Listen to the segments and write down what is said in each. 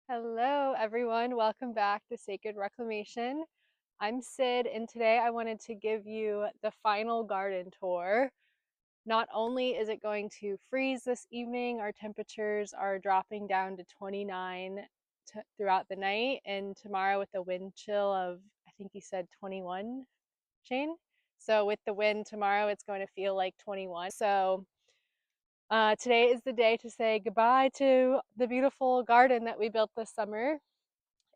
Hello, everyone. Welcome back to Sacred Reclamation. I'm Sid, and today I wanted to give you the final garden tour. Not only is it going to freeze this evening, our temperatures are dropping down to 29 throughout the night, and tomorrow with a wind chill of, I think you said 21, Shane? So with the wind tomorrow, it's going to feel like 21. Today is the day to say goodbye to the beautiful garden that we built this summer.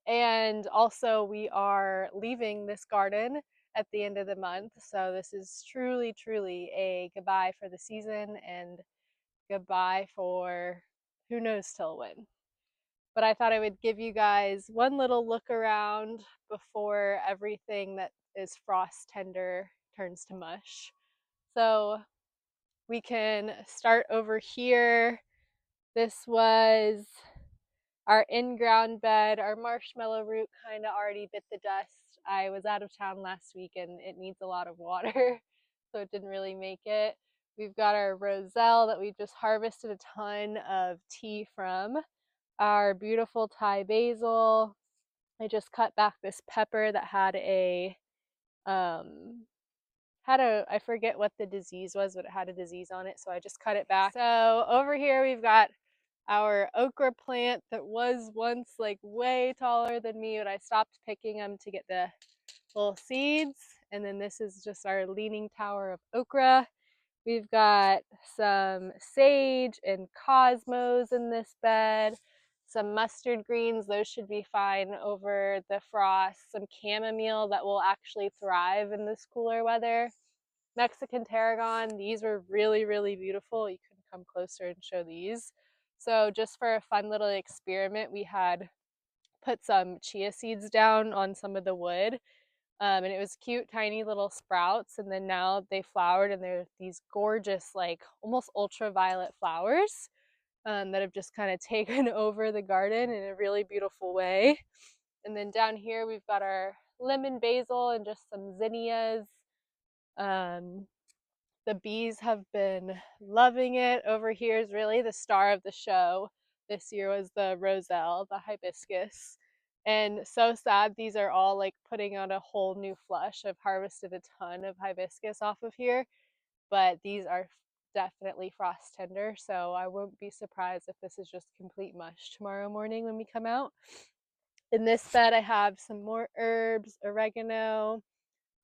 And also, we are leaving this garden at the end of the month. So, this is truly, truly a goodbye for the season and goodbye for who knows till when. But I thought I would give you guys one little look around before everything that is frost tender turns to mush. So, we can start over here. This was our in-ground bed. Our marshmallow root kind of already bit the dust. I was out of town last week and it needs a lot of water, so it didn't really make it. We've got our roselle that we just harvested a ton of tea from. Our beautiful Thai basil. I just cut back this pepper that I forget what the disease was, but it had a disease on it, so I just cut it back. So over here we've got our okra plant that was once like way taller than me, but I stopped picking them to get the little seeds. And then this is just our leaning tower of okra. We've got some sage and cosmos in this bed, some mustard greens, those should be fine over the frost, some chamomile that will actually thrive in this cooler weather. Mexican tarragon, these were really, really beautiful. You can come closer and show these. So just for a fun little experiment, we had put some chia seeds down on some of the wood. And it was cute, tiny little sprouts. And then now they flowered and they're these gorgeous, like almost ultraviolet flowers that have just kind of taken over the garden in a really beautiful way. And then down here, we've got our lemon basil and just some zinnias. Um, the bees have been loving it. Over here is really the star of the show. This year was the roselle, the hibiscus. And so sad, these are all like putting on a whole new flush. I've harvested a ton of hibiscus off of here, but these are definitely frost tender. So I won't be surprised if this is just complete mush tomorrow morning when we come out. In this bed, I have some more herbs, oregano,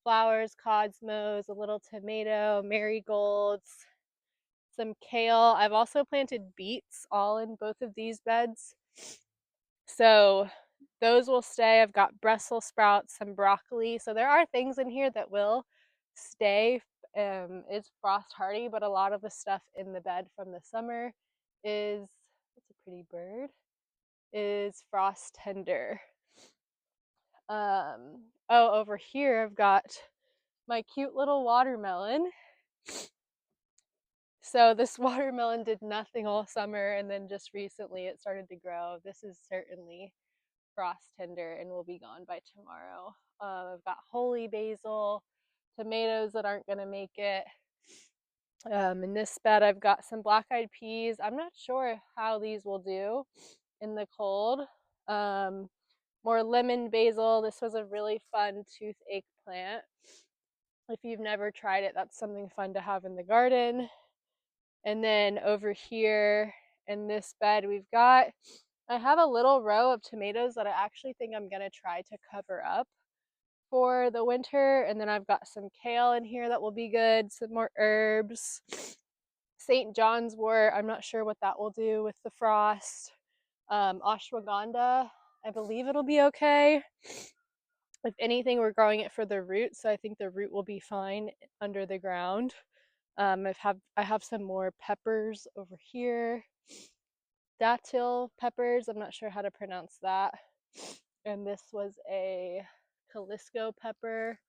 flowers, cosmos, a little tomato, marigolds, some kale. I've also planted beets all in both of these beds. So those will stay. I've got Brussels sprouts, some broccoli. So there are things in here that will stay. It's frost hardy, but a lot of the stuff in the bed from the summer is, it's a pretty bird, is frost tender. Over here I've got my cute little watermelon. So this watermelon did nothing all summer, and then just recently it started to grow. This is certainly frost tender and will be gone by tomorrow. I've got holy basil, tomatoes that aren't going to make it. In this bed I've got some black-eyed peas. I'm not sure how these will do in the cold. More lemon basil. This was a really fun toothache plant. If you've never tried it, that's something fun to have in the garden. And then over here in this bed, I have a little row of tomatoes that I actually think I'm going to try to cover up for the winter. And then I've got some kale in here that will be good, some more herbs. St. John's wort, I'm not sure what that will do with the frost. Ashwagandha, I believe it'll be okay. If anything, we're growing it for the root, so I think the root will be fine under the ground. I have some more peppers over here. Datil peppers, I'm not sure how to pronounce that. And this was a Jalisco pepper.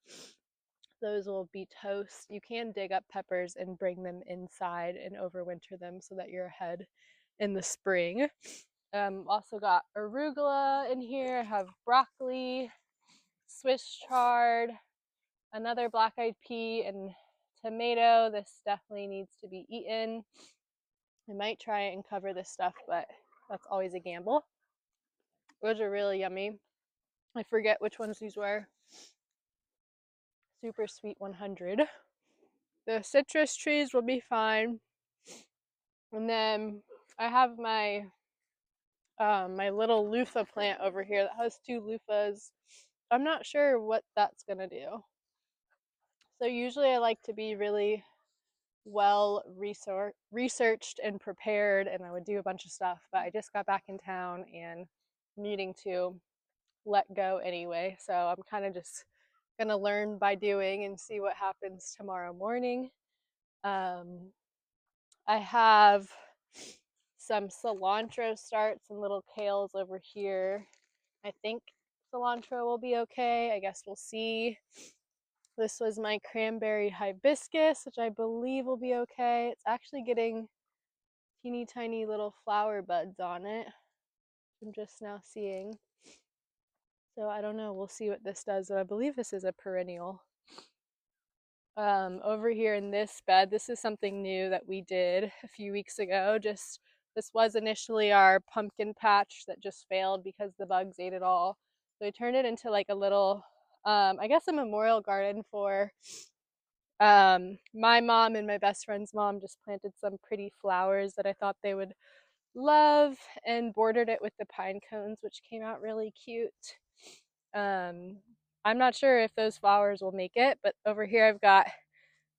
Those will be toast. You can dig up peppers and bring them inside and overwinter them so that you're ahead in the spring. Also got arugula in here. I have broccoli, Swiss chard, another black-eyed pea, and tomato. This definitely needs to be eaten. I might try it and cover this stuff, but that's always a gamble. Those are really yummy. I forget which ones these were. Super sweet 100. The citrus trees will be fine. And then I have my little loofah plant over here that has 2 loofahs. I'm not sure what that's gonna do. So usually I like to be really well researched and prepared, and I would do a bunch of stuff, but I just got back in town and needing to let go anyway. So I'm kind of just gonna learn by doing and see what happens tomorrow morning. Um, I have some cilantro starts and little kales over here. I think cilantro will be okay. I guess we'll see. This was my cranberry hibiscus, which I believe will be okay. It's actually getting teeny tiny little flower buds on it. I'm just now seeing. So I don't know. We'll see what this does. I believe this is a perennial. Over here in this bed, this is something new that we did a few weeks ago. This was initially our pumpkin patch that just failed because the bugs ate it all. So we turned it into like a little, I guess a memorial garden for my mom and my best friend's mom. Just planted some pretty flowers that I thought they would love and bordered it with the pine cones, which came out really cute. Um, I'm not sure if those flowers will make it, but over here I've got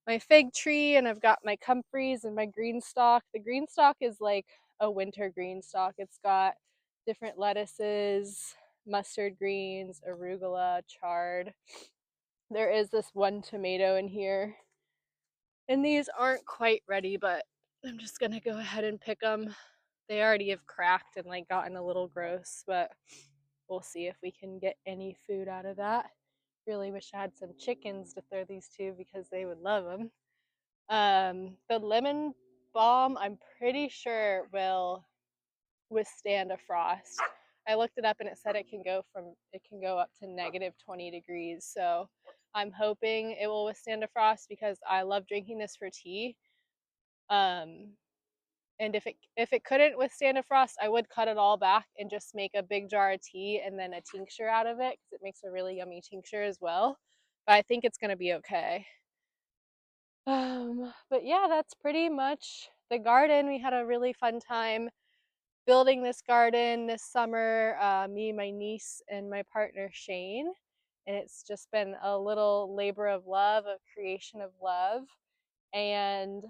my fig tree and I've got my comfreys and my green stalk. The green stalk is like a winter green stalk. It's got different lettuces, mustard greens, arugula, chard. There is this one tomato in here. And these aren't quite ready, but I'm just gonna go ahead and pick them. They already have cracked and like gotten a little gross, but we'll see if we can get any food out of that. Really wish I had some chickens to throw these to because they would love them. The lemon balm, I'm pretty sure will withstand a frost. I looked it up and it said it can go up to negative 20 degrees. So I'm hoping it will withstand a frost because I love drinking this for tea. Um, and if it couldn't withstand a frost, I would cut it all back and just make a big jar of tea and then a tincture out of it because it makes a really yummy tincture as well. But I think it's gonna be okay. But yeah, that's pretty much the garden. We had a really fun time building this garden this summer, me, my niece, and my partner Shane. And it's just been a little labor of love, a creation of love. And,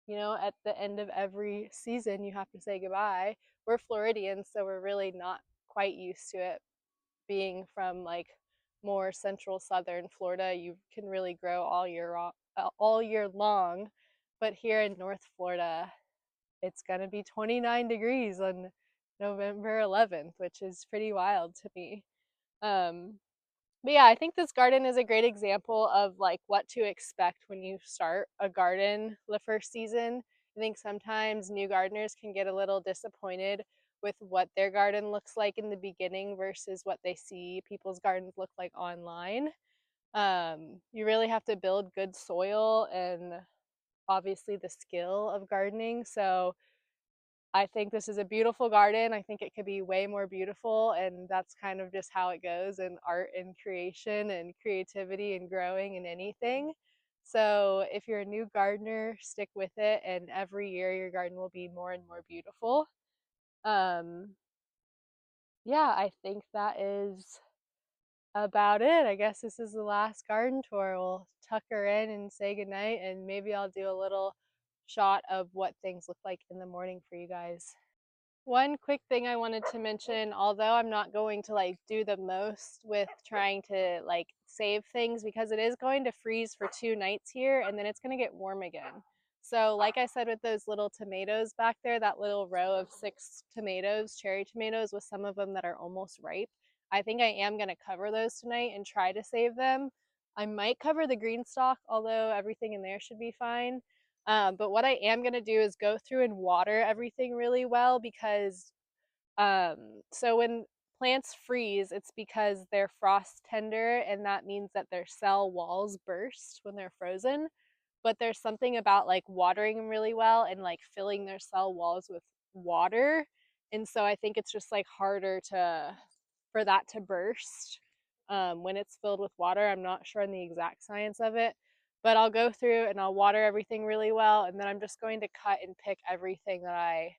at the end of every season, you have to say goodbye. We're Floridians, so we're really not quite used to it being from like more central southern Florida. You can really grow all year long, but here in North Florida, it's going to be 29 degrees on November 11th, which is pretty wild to me. Um, but yeah, I think this garden is a great example of like what to expect when you start a garden the first season. I think sometimes new gardeners can get a little disappointed with what their garden looks like in the beginning versus what they see people's gardens look like online. You really have to build good soil and obviously the skill of gardening. So I think this is a beautiful garden. I think it could be way more beautiful, and that's kind of just how it goes in art and creation and creativity and growing and anything. So if you're a new gardener, stick with it, and every year your garden will be more and more beautiful. Um, yeah, I think that is about it. I guess this is the last garden tour. We'll tuck her in and say goodnight, and maybe I'll do a little shot of what things look like in the morning for you guys. One quick thing I wanted to mention, although I'm not going to like do the most with trying to like save things because it is going to freeze for 2 nights here and then it's going to get warm again. So like I said with those little tomatoes back there, that little row of 6 tomatoes, cherry tomatoes with some of them that are almost ripe, I think I am going to cover those tonight and try to save them. I might cover the green stalk, although everything in there should be fine. But what I am going to do is go through and water everything really well because so when plants freeze, it's because they're frost tender and that means that their cell walls burst when they're frozen. But there's something about like watering them really well and like filling their cell walls with water And so I think it's just like harder for that to burst when it's filled with water. I'm not sure on the exact science of it, but I'll go through and I'll water everything really well, and then I'm just going to cut and pick everything that I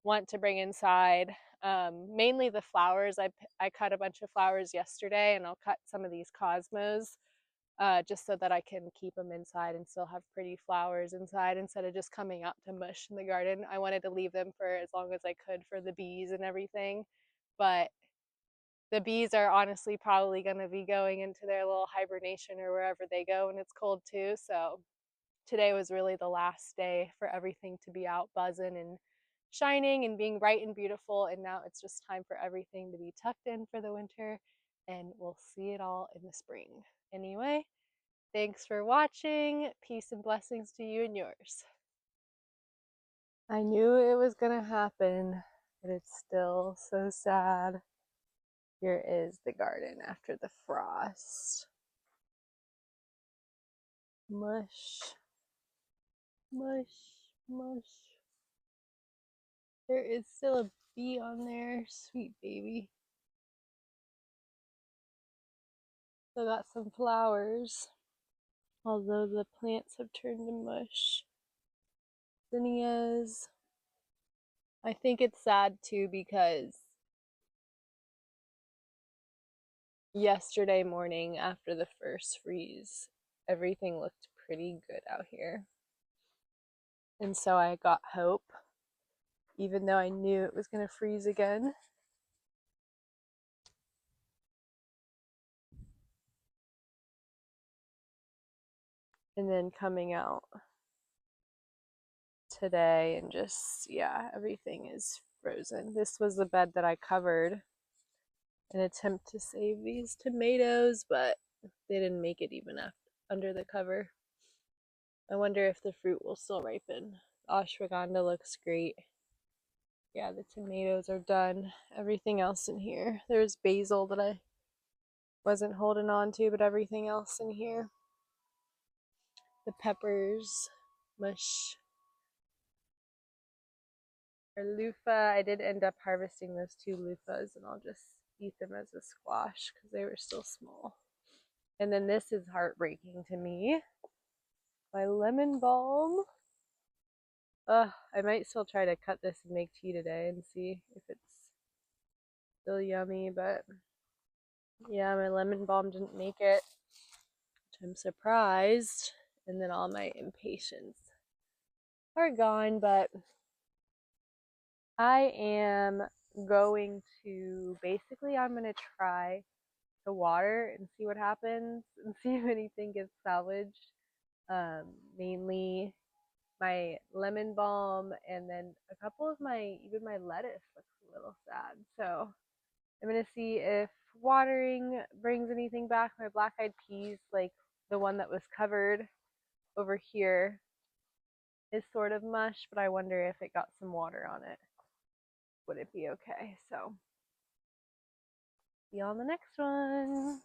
want to bring inside. Mainly the flowers. I cut a bunch of flowers yesterday, and I'll cut some of these cosmos just so that I can keep them inside and still have pretty flowers inside instead of just coming out to mush in the garden. I wanted to leave them for as long as I could for the bees and everything, but the bees are honestly probably going to be going into their little hibernation or wherever they go when it's cold too. So today was really the last day for everything to be out buzzing and shining and being bright and beautiful. And now it's just time for everything to be tucked in for the winter, and we'll see it all in the spring. Anyway, thanks for watching. Peace and blessings to you and yours. I knew it was gonna happen, but it's still so sad. Here is the garden after the frost. Mush, mush, mush. There is still a bee on there, sweet baby. Still got some flowers, although the plants have turned to mush. Zinnias. I think it's sad too because yesterday morning after the first freeze, everything looked pretty good out here. And so I got hope, even though I knew it was going to freeze again. And then coming out today and just, yeah, everything is frozen. This was the bed that I covered in an attempt to save these tomatoes, but they didn't make it even under the cover. I wonder if the fruit will still ripen. Ashwagandha looks great. Yeah, the tomatoes are done. Everything else in here. There's basil that I wasn't holding on to, but everything else in here. The peppers, mush. Our loofah, I did end up harvesting those 2 loofahs, and I'll just eat them as a squash because they were still small. And then this is heartbreaking to me. My lemon balm. I might still try to cut this and make tea today and see if it's still yummy, but yeah, my lemon balm didn't make it, which I'm surprised. And then all my impatience are gone, but I am going to, basically I'm going to try to water and see what happens and see if anything gets salvaged. Mainly my lemon balm, and then a couple of even my lettuce looks a little sad. So I'm going to see if watering brings anything back. My black-eyed peas, like the one that was covered over here, is sort of mush, but I wonder if it got some water on it, would it be okay? So see you on the next one.